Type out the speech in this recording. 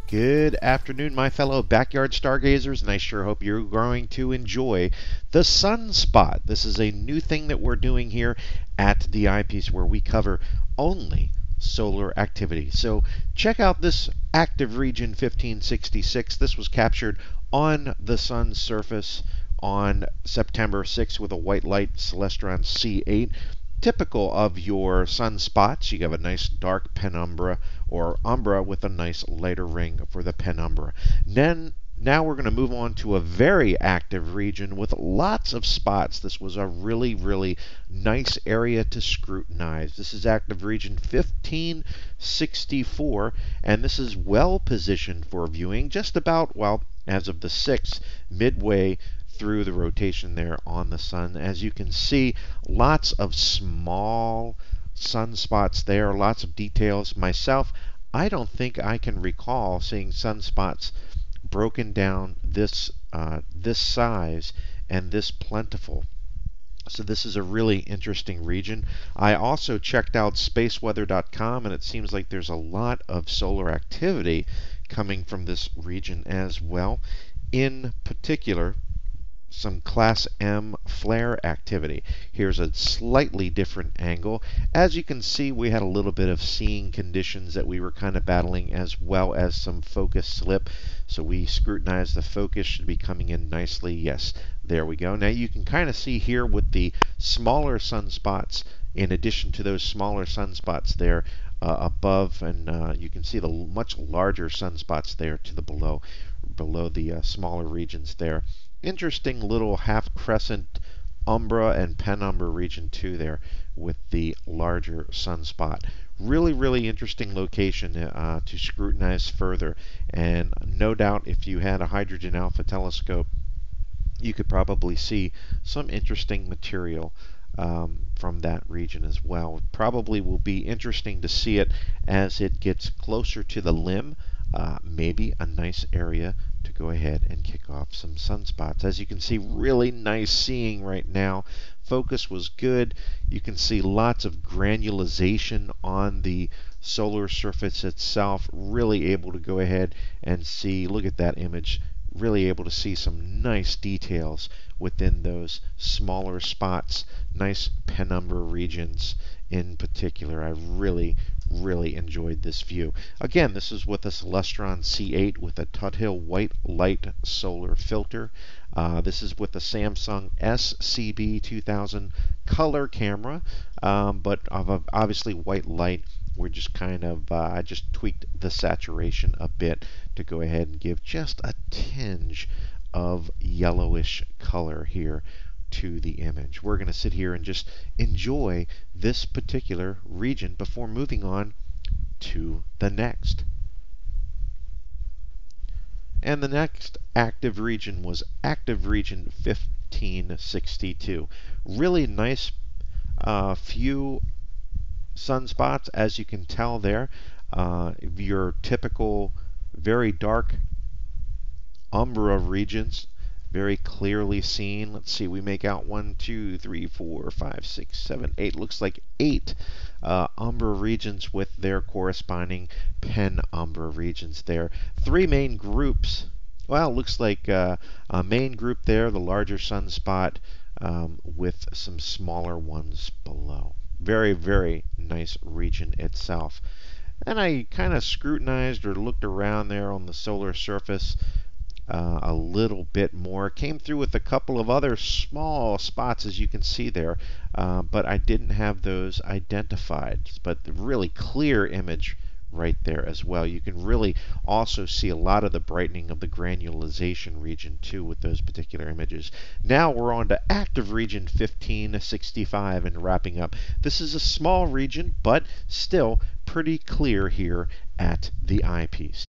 Good afternoon, my fellow backyard stargazers, and I sure hope you're going to enjoy the Sunspot. This is a new thing that we're doing here at the eyepiece where we cover only solar activity. So check out this active region 1566. This was captured on the sun's surface on September 6th with a white light celestron C8. Typical of your sunspots, you have a nice dark penumbra or umbra with a nice lighter ring for the penumbra. Now we're going to move on to a very active region with lots of spots. This was a really nice area to scrutinize. This is active region 1564, and this is well positioned for viewing just about, well, as of the 6th, midway through the rotation there on the sun. As you can see, lots of small sunspots there, lots of details. Myself, I don't think I can recall seeing sunspots broken down this size and this plentiful. So this is a really interesting region. I also checked out spaceweather.com, and it seems like there's a lot of solar activity coming from this region as well. In particular, some Class M flare activity. Here's a slightly different angle. As you can see, we had a little bit of seeing conditions that we were kind of battling, as well as some focus slip. So we scrutinized the focus, should be coming in nicely. Yes, there we go. Now you can kind of see here with the smaller sunspots, in addition to those smaller sunspots there above, and you can see the much larger sunspots there to the below the smaller regions there. Interesting little half crescent umbra and penumbra region too there with the larger sunspot. Really interesting location to scrutinize further, and no doubt if you had a hydrogen alpha telescope, you could probably see some interesting material from that region as well. Probably will be interesting to see it as it gets closer to the limb. Maybe a nice area to go ahead and kick off some sunspots. As you can see, really nice seeing right now. Focus was good. You can see lots of granulization on the solar surface itself. Really able to go ahead and see, look at that image, really able to see some nice details within those smaller spots. Nice penumbra regions in particular. I really enjoyed this view. Again, this is with a Celestron C8 with a Tuthill white light solar filter. This is with the Samsung SCB 2000 color camera, but obviously white light. We're just kind of, I just tweaked the saturation a bit to go ahead and give just a tinge of yellowish color here to the image. We're going to sit here and just enjoy this particular region before moving on to the next. And the next active region was active region 1562. Really nice few sunspots, as you can tell there. Your typical very dark umbra regions, very clearly seen. Let's see, we make out 1, 2, 3, 4, 5, 6, 7, 8. Looks like 8 umbra regions with their corresponding penumbra regions there. 3 main groups. Well, looks like a main group there, the larger sunspot, with some smaller ones below. Very nice region itself. And I kind of scrutinized or looked around there on the solar surface a little bit more. Came through with a couple of other small spots, as you can see there, but I didn't have those identified. But the really clear image right there as well. You can really also see a lot of the brightening of the granulization region too with those particular images. Now we're on to active region 1565 and wrapping up. This is a small region, but still pretty clear here at the eyepiece.